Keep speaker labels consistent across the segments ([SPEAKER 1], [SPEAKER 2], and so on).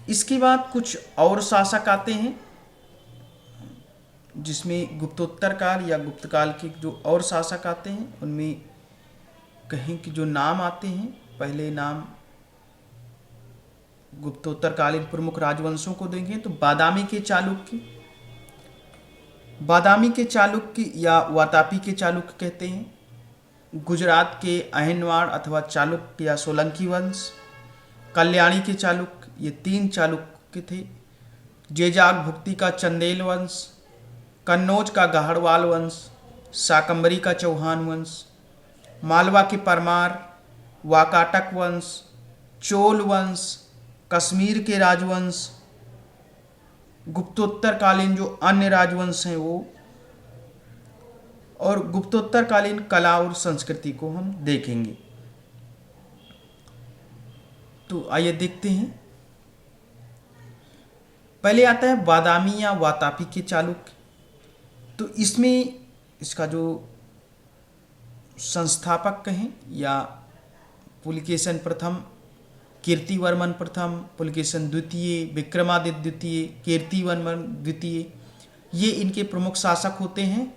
[SPEAKER 1] इसके बाद कुछ और शासक आते हैं, जिसमें गुप्तोत्तर काल या गुप्त काल के जो और शासक आते हैं उनमें कहें कि जो नाम आते हैं, पहले नाम गुप्तोत्तरकालीन प्रमुख राजवंशों को देंगे तो बादामी के चालुक्य या वातापी के चालुक्य कहते हैं। गुजरात के अहिनवाड़ अथवा चालुक्य या सोलंकी वंश, कल्याणी के चालुक्य, ये 3 चालुक्य थे। जेजाग भुक्ति का चंदेल वंश, कन्नौज का गाहड़वाल वंश, शाकंभरी का चौहान वंश, मालवा के परमार, वाकाटक वंश, चोल वंश, कश्मीर के राजवंश, गुप्तोत्तरकालीन जो अन्य राजवंश हैं वो, और गुप्तोत्तरकालीन कला और संस्कृति को हम देखेंगे। तो आइए देखते हैं। पहले आता है बादामी या वातापी के चालुक्य। तो इसमें इसका जो संस्थापक कहें या पुलकेशन प्रथम, कीर्तिवर्मन प्रथम, पुलकेशन द्वितीय, विक्रमादित्य द्वितीय, कीर्तिवर्मन द्वितीय, ये इनके प्रमुख शासक होते हैं।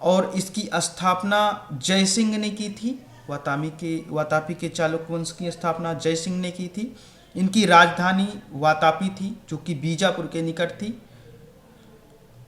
[SPEAKER 1] और इसकी स्थापना जयसिंह ने की थी। वातापी के चालुक्य वंश की स्थापना जयसिंह ने की थी। इनकी राजधानी वातापी थी जो कि बीजापुर के निकट थी।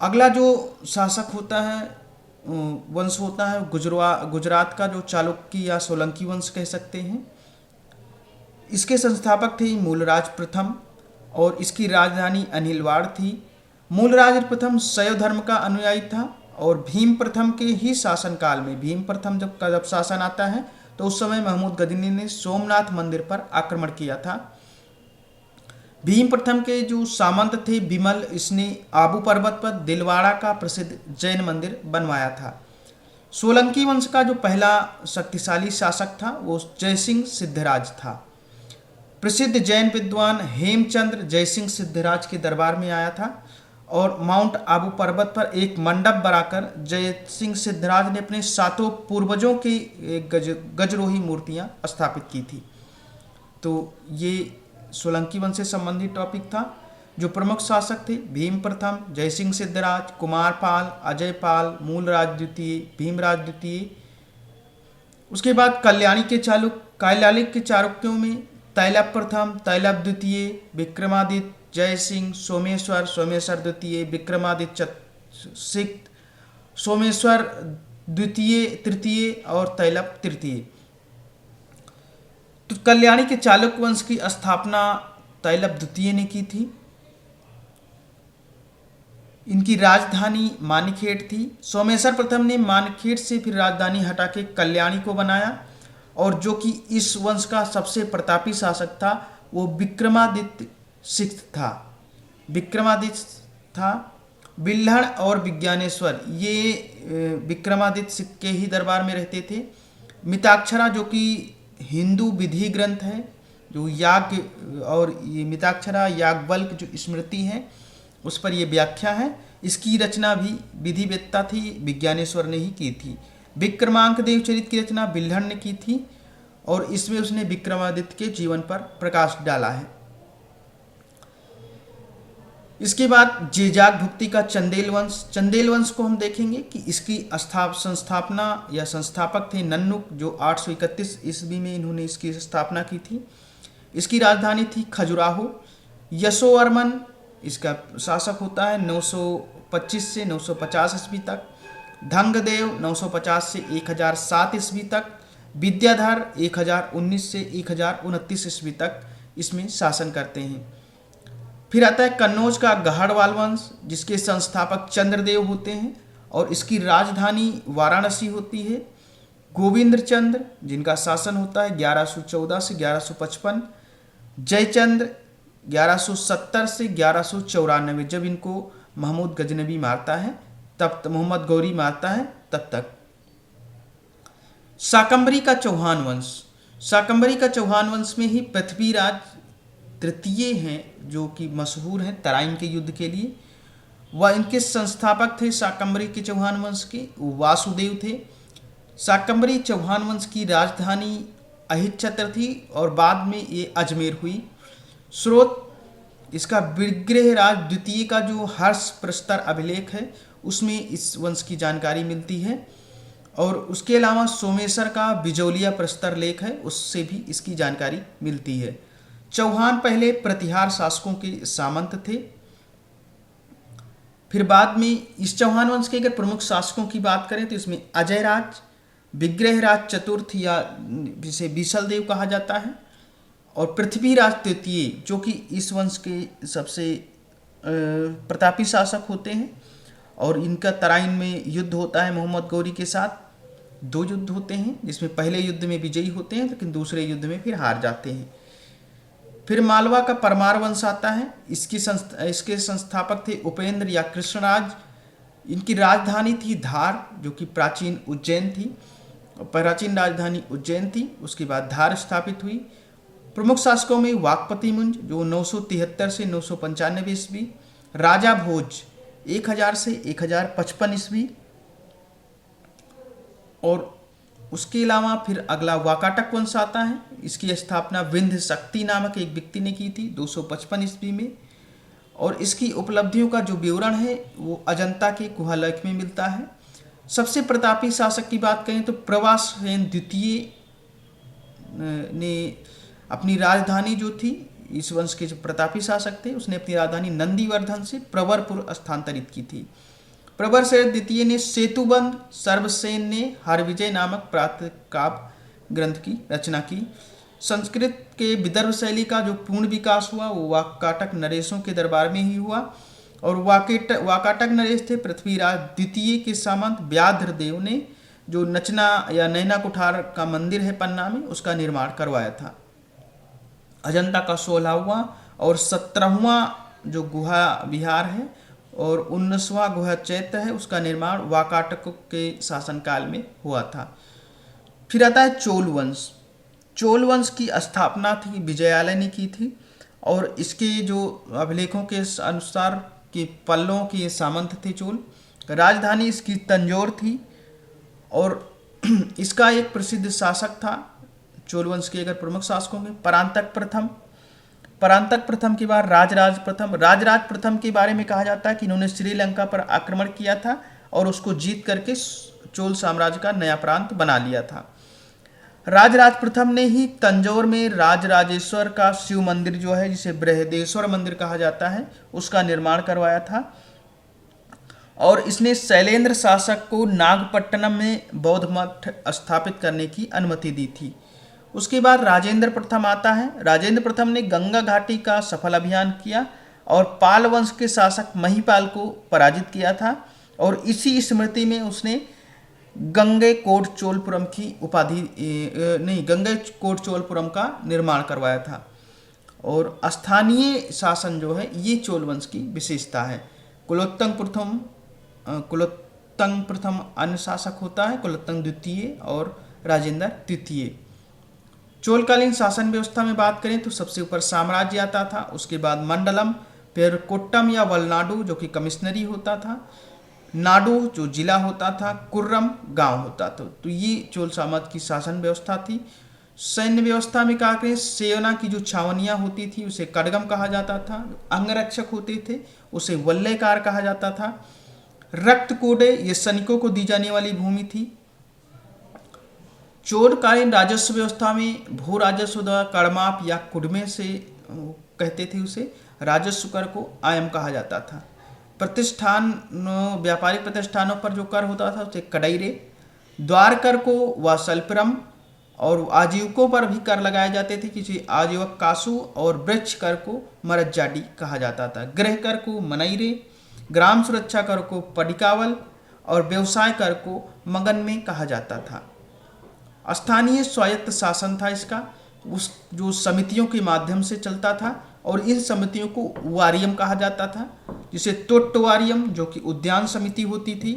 [SPEAKER 1] अगला जो शासक होता है, वंश होता है गुजरात का जो चालुक्य या सोलंकी वंश कह सकते हैं। इसके संस्थापक थे मूलराज प्रथम और इसकी राजधानी अनिलवाड़ थी। मूलराज प्रथम शैव धर्म का अनुयायी था और भीम प्रथम के ही शासनकाल में, भीम प्रथम जब शासन आता है तो उस समय महमूद गजनी ने सोमनाथ मंदिर पर आक्रमण किया था। भीम प्रथम के जो सामंत थे बिमल, इसने आबू पर्वत पर दिलवाड़ा का प्रसिद्ध जैन मंदिर बनवाया था। सोलंकी वंश का जो पहला शक्तिशाली शासक था वो जयसिंह सिद्धराज था। प्रसिद्ध जैन विद्वान हेमचंद्र जयसिंह सिद्धराज के दरबार में आया था और माउंट आबू पर्वत पर एक मंडप बनाकर जयसिंह सिद्धराज ने अपने 7 पूर्वजों की गजरोही मूर्तियां स्थापित की थी। तो ये सोलंकी वंश से संबंधित टॉपिक था। जो प्रमुख शासक थे भीम प्रथम, जयसिंह सिद्धराज, कुमारपाल, अजयपाल, मूलराज द्वितीय, भीमराज द्वितीय। उसके बाद कल्याणी के चालुक्यों में तैलप प्रथम, तैलप द्वितीय, विक्रमादित्य, जयसिंह, सोमेश्वर द्वितीय, विक्रमादित्य सिक्त, सोमेश्वर द्वितीय तृतीय और तैलप तृतीय। तो कल्याणी के चालुक्य वंश की स्थापना तैलप द्वितीय ने की थी। इनकी राजधानी मानिखेट थी। सोमेश्वर प्रथम ने मानिखेट से फिर राजधानी हटा के कल्याणी को बनाया और जो कि इस वंश का सबसे प्रतापी शासक था वो विक्रमादित्य सिक्त था। बिल्हण और विज्ञानेश्वर ये विक्रमादित्य सिक्त के ही दरबार में रहते थे। मिताक्षरा जो कि हिंदू विधि ग्रंथ है, जो याग, और ये मिताक्षरा याज्ञवल्क्य जो स्मृति है उस पर ये व्याख्या है। इसकी रचना भी विधिवेत्ता थी विज्ञानेश्वर ने ही की थी। विक्रमांक देवचरित की रचना बिल्हण ने की थी और इसमें उसने विक्रमादित्य के जीवन पर प्रकाश डाला है। इसके बाद जेजाग भुक्ति का चंदेल वंश को हम देखेंगे कि इसकी संस्थापना या संस्थापक थे नन्नुक, जो 831 ईस्वी में इन्होंने इसकी स्थापना की थी। इसकी राजधानी थी खजुराहो। यशोवर्मन इसका शासक होता है 925 से 950 ईस्वी तक। धंगदेव 950 से 1007 ईस्वी तक। विद्याधर 1019 से 1029 ईस्वी तक इसमें शासन करते हैं। फिर आता है कन्नौज का गाहड़वाल वंश, जिसके संस्थापक चंद्रदेव होते हैं और इसकी राजधानी वाराणसी होती है। गोविंद चंद्र जिनका शासन होता है 1114 से 1155। जयचंद्र 1170 से 1194, जब इनको महमूद गजनबी मारता है तब मोहम्मद गौरी मारता है तब तक। शाकंभरी का चौहान वंश में ही पृथ्वीराज तृतीय हैं जो कि मशहूर हैं तराइन के युद्ध के लिए। वह इनके संस्थापक थे शाकंभरी के चौहान वंश के वासुदेव थे। शाकंभरी चौहान वंश की राजधानी अहिच्छत्र थी और बाद में ये अजमेर हुई। स्रोत इसका विग्रहराज द्वितीय का जो हर्ष प्रस्तर अभिलेख है उसमें इस वंश की जानकारी मिलती है, और उसके अलावा सोमेश्वर का बिजौलिया प्रस्तर लेख है, उससे भी इसकी जानकारी मिलती है। चौहान पहले प्रतिहार शासकों के सामंत थे। फिर बाद में इस चौहान वंश के अगर प्रमुख शासकों की बात करें तो इसमें अजयराज, विग्रहराज चतुर्थ या जिसे बीसलदेव कहा जाता है, और पृथ्वीराज तृतीय जो कि इस वंश के सबसे प्रतापी शासक होते हैं, और इनका तराइन में युद्ध होता है मोहम्मद गौरी के साथ। 2 युद्ध होते हैं जिसमें पहले युद्ध में विजयी होते हैं लेकिन दूसरे युद्ध में फिर हार जाते हैं। फिर मालवा का परमार वंश आता है, इसके संस्थापक थे उपेंद्र या कृष्णराज। इनकी राजधानी थी धार जो कि प्राचीन राजधानी उज्जैन थी। उसके बाद धार स्थापित हुई। प्रमुख शासकों में वाकपति मुंज जो 973 से 995 ईस्वी, राजा भोज 1000 से 1055 ईस्वी, और उसके अलावा फिर अगला वाकाटक वंश आता है। इसकी स्थापना विंध्य शक्ति नामक एक व्यक्ति ने की थी 255 ईस्वी में, और इसकी उपलब्धियों का जो विवरण है वो अजंता के गुहालेख में मिलता है। सबसे प्रतापी शासक की बात करें तो प्रवासेन द्वितीय ने अपनी राजधानी जो थी, इस वंश के जो प्रतापी शासक थे उसने अपनी राजधानी नंदीवर्धन से प्रवरपुर स्थानांतरित की थी। प्रवरसेन द्वितीय ने सेतुबंध, सर्वसेन ने हरविजय नामक प्रातःकाव्य ग्रंथ की रचना की। संस्कृत के विदर्भ शैली का जो पूर्ण विकास हुआ वो वाकाटक नरेशों के दरबार में ही हुआ, और वाकाटक नरेश थे पृथ्वीराज द्वितीय के सामंत व्याघ्रदेव ने जो नचना या नैना कुठार का मंदिर है पन्ना में उसका निर्माण करवाया था। अजंता का 16वां और 17वां जो गुहा विहार है और 19वां गुहा चैत्य है उसका निर्माण वाकाटकों के शासनकाल में हुआ था। फिर आता है चोल वंश। चोल वंश की स्थापना थी विजयालय ने की थी, और इसके जो अभिलेखों के अनुसार कि पल्लवों के सामंत थे चोल। राजधानी इसकी तंजौर थी, और इसका एक प्रसिद्ध शासक था चोल वंश के अगर प्रमुख शासकों में परांतक प्रथम के बाद राजराज प्रथम के बारे में कहा जाता है कि इन्होंने श्रीलंका पर आक्रमण किया था और उसको जीत करके चोल साम्राज्य का नया प्रांत बना लिया था। राजराज प्रथम ने ही तंजौर में राजराजेश्वर का शिव मंदिर जो है जिसे बृहदेश्वर मंदिर कहा जाता है उसका निर्माण करवाया था, और इसने शैलेंद्र शासक को नागपट्टनम में बौद्ध मठ स्थापित करने की अनुमति दी थी। उसके बाद राजेंद्र प्रथम आता है। राजेंद्र प्रथम ने गंगा घाटी का सफल अभियान किया और पाल वंश के शासक महीपाल को पराजित किया था, और इसी स्मृति में उसने गंगैकोंड चोलपुरम का निर्माण करवाया था। और स्थानीय शासन जो है ये चोल वंश की विशेषता है। कुलोत्तंग प्रथम अन्य शासक होता है, कुलोत्तंग द्वितीय और राजेंद्र तृतीय। चोलकालीन शासन व्यवस्था में बात करें तो सबसे ऊपर साम्राज्य आता था, उसके बाद मंडलम, फिर कोट्टम या वलनाडु जो कि कमिश्नरी होता था, नाडु जो जिला होता था, कुर्रम गांव होता था। तो ये चोल साम्राज्य की शासन व्यवस्था थी। सैन्य व्यवस्था में कहा करें सेना की जो छावनियाँ होती थी उसे कड़गम कहा जाता था, अंगरक्षक होते थे उसे वल्लैकार कहा जाता था। रक्त कोडे ये सैनिकों को दी जाने वाली भूमि थी। चोलकालीन राजस्व व्यवस्था में भू राजस्व द्वारा करमाप या कुडमे से कहते थे उसे राजस्व कर को आयम कहा जाता था। व्यापारिक प्रतिष्ठानों पर जो कर होता था उसे कड़ैरे, द्वार कर को वासल्परम, और आजीवकों पर भी कर लगाए जाते थे किसी आजीवक कासु, और वृक्ष कर को मरज्जाडी कहा जाता था। गृह कर को मनईरे, ग्राम सुरक्षा कर को पडिकावल, और व्यवसाय कर को मगन में कहा जाता था। स्थानीय स्वायत्त शासन था इसका, उस जो समितियों के माध्यम से चलता था, और इन समितियों को वारियम कहा जाता था, जिसे तोट्टवारियम जो कि उद्यान समिति होती थी,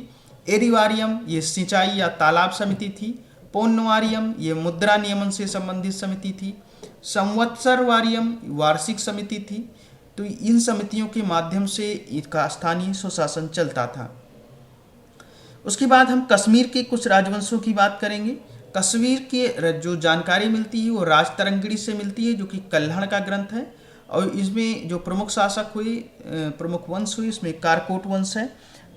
[SPEAKER 1] एरिवारियम ये सिंचाई या तालाब समिति थी, पौन्नवारियम ये मुद्रा नियमन से संबंधित समिति थी, संवत्सर वारियम वार्षिक समिति थी। तो इन समितियों के माध्यम से इसका स्थानीय स्वशासन चलता था। उसके बाद हम कश्मीर के कुछ राजवंशों की बात करेंगे। कश्मीर के जो जानकारी मिलती है वो राजतरंगिणी से मिलती है जो कि कल्हड़ का ग्रंथ है, और इसमें जो प्रमुख शासक हुए, प्रमुख वंश हुए, इसमें कारकोट वंश है।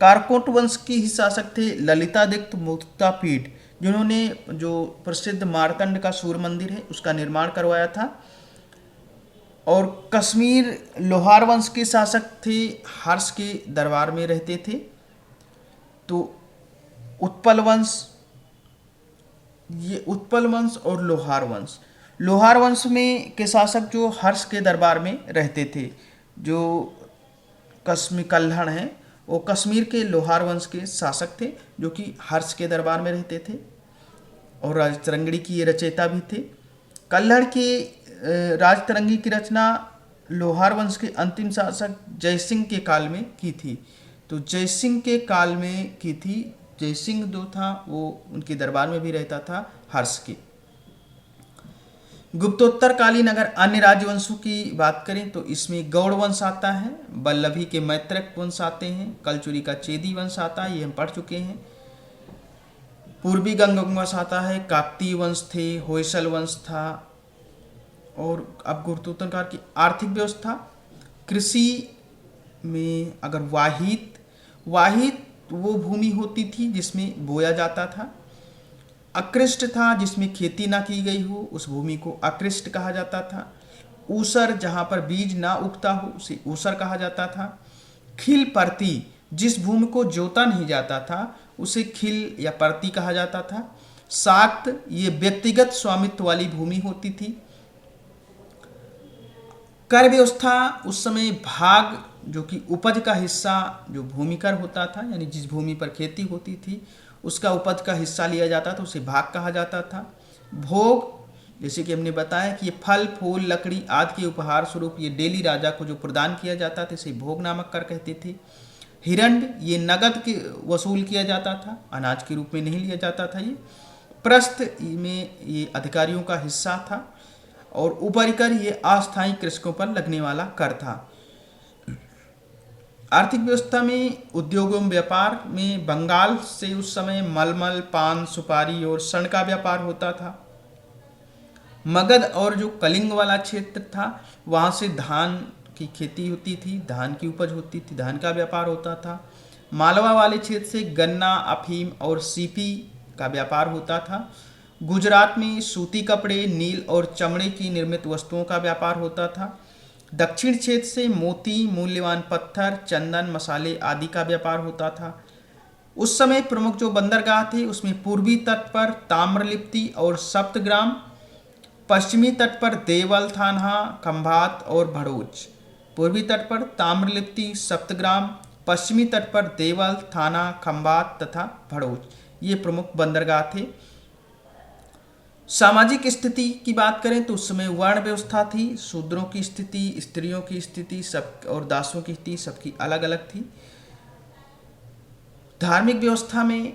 [SPEAKER 1] कारकोट वंश के ही शासक थे ललितादित्य मुक्तापीड, जिन्होंने जो प्रसिद्ध मार्तंड का सूर्य मंदिर है उसका निर्माण करवाया था। और कश्मीर लोहार वंश के शासक थे, हर्ष के दरबार में रहते थे। तो उत्पल वंश, ये उत्पल वंश और लोहार वंश में के शासक जो हर्ष के दरबार में रहते थे, जो कश्मीर कल्हण है वो कश्मीर के लोहार वंश के शासक थे, जो कि हर्ष के दरबार में रहते थे और राजतरंगिणी की ये रचयिता भी थे। कल्हड़ के राजतरंगी की रचना लोहार वंश के अंतिम शासक जयसिंह के काल में की थी। तो जयसिंह के काल में की थी। जयसिंह जो था वो उनके दरबार में भी रहता था हर्ष के। गुप्तोत्तरकालीन अगर अन्य राजवंशों की बात करें तो इसमें गौड़ वंश आता है, वल्लभी के मैत्रक वंश आते हैं, कलचुरी का चेदी वंश आता है, ये हम पढ़ चुके हैं। पूर्वी गंग वंश आता है, काकतीय वंश थे, होयसल वंश था। और अब गुप्तोत्तरकाल की आर्थिक व्यवस्था, कृषि में अगर वाहित वो भूमि होती थी जिसमें बोया जाता था। अकृष्ट था जिसमें खेती ना की गई हो, उस भूमि को अकृष्ट कहा जाता था। ऊसर, जहाँ पर बीज ना उगता हो उसे ऊसर कहा जाता था। खिल परती, जिस भूमि को जोता नहीं जाता था उसे खिल या परती कहा जाता था। साक्त, ये व्यक्तिगत स्वामित्व वाली भूमि होती थी। कर व्यवस्था, उस समय भाग, जो कि उपज का हिस्सा जो भूमि कर होता था, यानी जिस भूमि पर खेती होती थी उसका उपज का हिस्सा लिया जाता था, उसे भाग कहा जाता था। भोग, जैसे कि हमने बताया कि ये फल फूल लकड़ी आदि के उपहार स्वरूप ये डेली राजा को जो प्रदान किया जाता था इसे भोग नामक कर कहते थे। हिरण्य, ये नगद के वसूल किया जाता था, अनाज के रूप में नहीं लिया जाता था। ये प्रस्थ में ये अधिकारियों का हिस्सा था। और उपरिकर, ये अस्थायी कृषकों पर लगने वाला कर था। आर्थिक व्यवस्था में उद्योग एवं व्यापार में बंगाल से उस समय मलमल, पान, सुपारी और स्वर्ण का व्यापार होता था। मगध और जो कलिंग वाला क्षेत्र था वहाँ से धान की खेती होती थी, धान की उपज होती थी, धान का व्यापार होता था। मालवा वाले क्षेत्र से गन्ना, अफीम और सीपी का व्यापार होता था। गुजरात में सूती कपड़े, नील और चमड़े की निर्मित वस्तुओं का व्यापार होता था। दक्षिण क्षेत्र से मोती, मूल्यवान पत्थर, चंदन, मसाले आदि का व्यापार होता था। उस समय प्रमुख जो बंदरगाह थे उसमें पूर्वी तट पर ताम्रलिप्ति और सप्तग्राम, पश्चिमी तट पर देवल, थाना, खंभात और भड़ोच। पूर्वी तट पर ताम्रलिप्ति, सप्तग्राम, पश्चिमी तट पर देवल, थाना, खंभात तथा भड़ोच, ये प्रमुख बंदरगाह थे। सामाजिक स्थिति की बात करें तो उस समय वर्ण व्यवस्था थी। शूद्रों की स्थिति, स्त्रियों की स्थिति सब और दासों की स्थिति सबकी अलग अलग थी। धार्मिक व्यवस्था में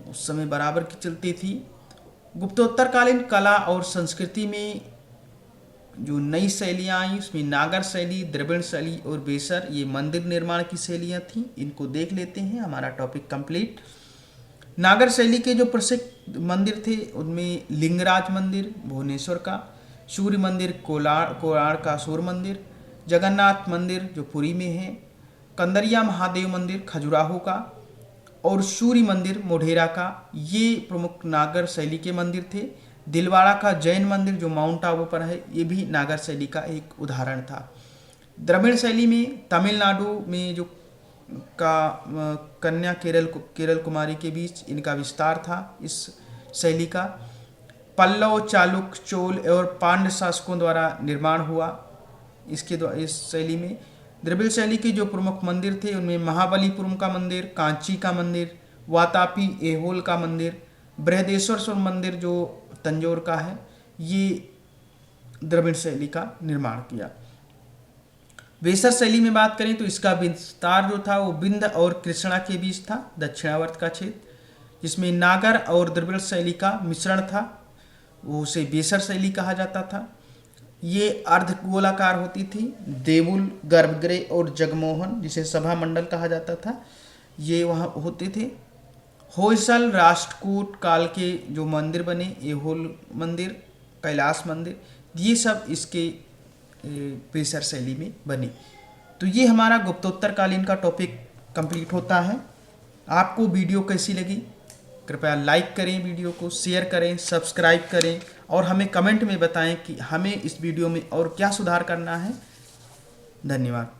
[SPEAKER 1] उस समय बराबर की चलती थी। गुप्तोत्तरकालीन कला और संस्कृति में जो नई शैलियाँ आई उसमें नागर शैली, द्रविड़ शैली और बेसर, ये मंदिर निर्माण की शैलियाँ थीं। इनको देख लेते हैं, हमारा टॉपिक कंप्लीट। नागर शैली के जो प्रसिद्ध मंदिर थे उनमें लिंगराज मंदिर भुवनेश्वर का, सूर्य मंदिर कोलार का सूर्य मंदिर, जगन्नाथ मंदिर जो पुरी में है, कंदरिया महादेव मंदिर खजुराहो का और सूर्य मंदिर मोढेरा का, ये प्रमुख नागर शैली के मंदिर थे। दिलवाड़ा का जैन मंदिर जो माउंट आबू पर है ये भी नागर शैली का एक उदाहरण था। द्रविड़ शैली में तमिलनाडु में जो कन्या केरल कुमारी के बीच इनका विस्तार था इस शैली का। पल्लव, चालुक्य, चोल और पांड्य शासकों द्वारा निर्माण हुआ इस शैली में। द्रविड़ शैली के जो प्रमुख मंदिर थे उनमें महाबलीपुरम का मंदिर, कांची का मंदिर, वातापी ऐहोल का मंदिर, बृहदेश्वर मंदिर जो तंजौर का है, ये द्रविड़ शैली का निर्माण किया। बेसर शैली में बात करें तो इसका विस्तार जो था वो विंध्य और कृष्णा के बीच था, दक्षिणावर्त का क्षेत्र, जिसमें नागर और द्रविड़ शैली का मिश्रण था, वो उसे बेसर शैली कहा जाता था। ये अर्धगोलाकार होती थी। देवुल, गर्भगृह और जगमोहन जिसे सभा मंडल कहा जाता था, ये वहाँ होते थे। होयसल, राष्ट्रकूट काल के जो मंदिर बने, ऐहोल मंदिर, कैलाश मंदिर, ये सब इसके पेशर शैली में बने। तो ये हमारा गुप्तोत्तरकालीन का टॉपिक कंप्लीट होता है। आपको वीडियो कैसी लगी? कृपया लाइक करें, वीडियो को शेयर करें, सब्सक्राइब करें और हमें कमेंट में बताएं कि हमें इस वीडियो में और क्या सुधार करना है। धन्यवाद।